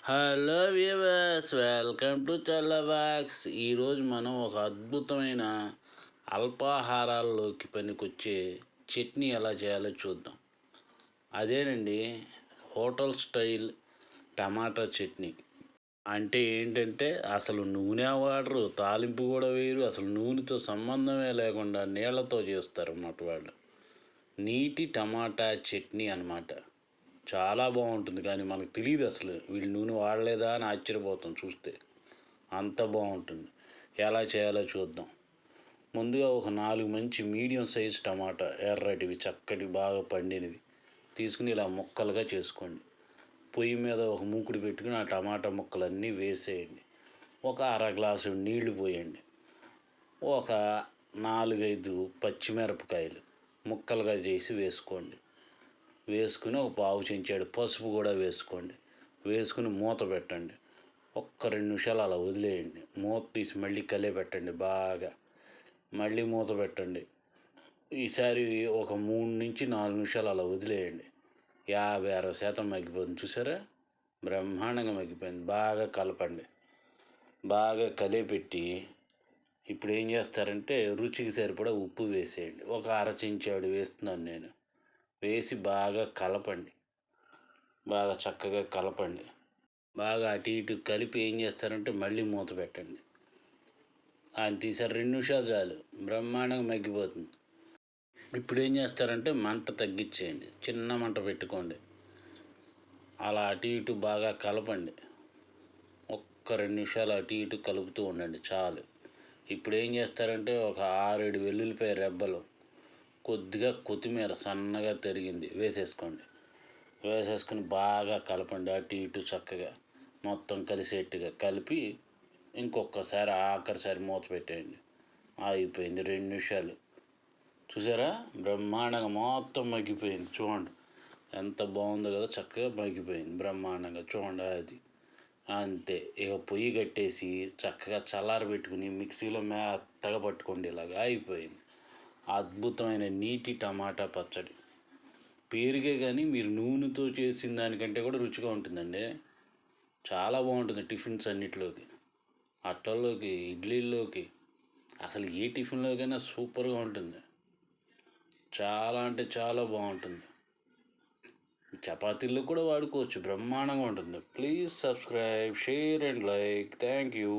Hello viewers, welcome to Challabox. ఈరోజు మనం ఒక అద్భుతమైన అల్పాహారాల్లోకి పనికొచ్చే చట్నీ ఎలా చేయాలో చూద్దాం. అదేనండి, హోటల్ స్టైల్ టమాటా చట్నీ. అంటే ఏంటంటే అసలు నూనె వాడరు, తాలింపు కూడా వేయరు, అసలు నూనెతో సంబంధమే లేకుండా నీళ్లతో చేస్తారు అన్నమాట వాళ్ళు. నీటి టమాటా చట్నీ అన్నమాట. చాలా బాగుంటుంది, కానీ మనకు తెలియదు అసలు వీళ్ళు నూనె వాడలేదా అని ఆశ్చర్యపోతాం చూస్తే. అంత బాగుంటుంది. ఎలా చేయాలో చూద్దాం. ముందుగా ఒక 4 మంచి మీడియం సైజ్ టమాటా, ఎర్రటివి చక్కటి బాగా పండినవి తీసుకుని ఇలా ముక్కలుగా చేసుకోండి. పొయ్యి మీద ఒక మూకుడు పెట్టుకుని ఆ టమాటా ముక్కలన్నీ వేసేయండి. ఒక అర గ్లాసు నీళ్లు పోయండి. ఒక 4-5 పచ్చిమిరపకాయలు ముక్కలుగా చేసి వేసుకోండి. వేసుకుని ఒక పావు చెంచాడు పసుపు కూడా వేసుకోండి. వేసుకుని మూత పెట్టండి. ఒక్క 2 నిమిషాలు అలా వదిలేయండి. మూత తీసి మళ్ళీ కలిపెట్టండి బాగా. మళ్ళీ మూత పెట్టండి. ఈసారి ఒక 3-4 నిమిషాలు అలా వదిలేయండి. 50-60% మగ్గిపోతుంది. చూసారా, బ్రహ్మాండంగా మగ్గిపోయింది. బాగా కలపండి. బాగా కలిపెట్టి ఇప్పుడు ఏం చేస్తారంటే రుచికి సరిపడా ఉప్పు వేసేయండి. ఒక అర చెంచాడు వేస్తున్నాను నేను. వేసి బాగా కలపండి. బాగా చక్కగా కలపండి. బాగా అటు ఇటు కలిపి ఏం చేస్తారంటే మళ్ళీ మూత పెట్టండి. ఆయన తీసారు 2 నిమిషాలు చాలు, బ్రహ్మాండంగా మగ్గిపోతుంది. ఇప్పుడు ఏం చేస్తారంటే మంట తగ్గించేయండి, చిన్న మంట పెట్టుకోండి. అలా అటు ఇటు బాగా కలపండి. ఒక్క 2 నిమిషాలు అటు ఇటు కలుపుతూ ఉండండి చాలు. ఇప్పుడు ఏం చేస్తారంటే ఒక 6-7 వెల్లుల్లిపాయ రెబ్బలు, కొద్దిగా కొత్తిమీర సన్నగా తరిగింది వేసేసుకోండి. వేసేసుకుని బాగా కలపండి. అటు ఇటు చక్కగా మొత్తం కలిసేట్టుగా కలిపి ఇంకొకసారి ఆఖరిసారి మూత పెట్టేయండి. అయిపోయింది, 2 నిమిషాలు. చూసారా, బ్రహ్మాండంగా మొత్తం మగ్గిపోయింది. చూడండి ఎంత బాగుందో కదా, చక్కగా మగ్గిపోయింది బ్రహ్మాండంగా. చూడండి అది అంతే. ఇక పొయ్యి కట్టేసి చక్కగా చల్లారబెట్టుకుని మిక్సీలో మెత్తగా పట్టుకోండి. ఇలాగా అయిపోయింది అద్భుతమైన నీటి టమాటా పచ్చడి. పేరుగే కానీ మీరు నూనెతో చేసిన దానికంటే కూడా రుచిగా ఉంటుందండి. చాలా బాగుంటుంది టిఫిన్స్ అన్నిటిలోకి, అట్టల్లోకి, ఇడ్లీల్లోకి, అసలు ఏ టిఫిన్లోకైనా సూపర్గా ఉంటుంది. చాలా అంటే చాలా బాగుంటుంది. చపాతీల్లో కూడా వాడుకోవచ్చు, బ్రహ్మాండంగా ఉంటుంది. Please subscribe, share and like. Thank you.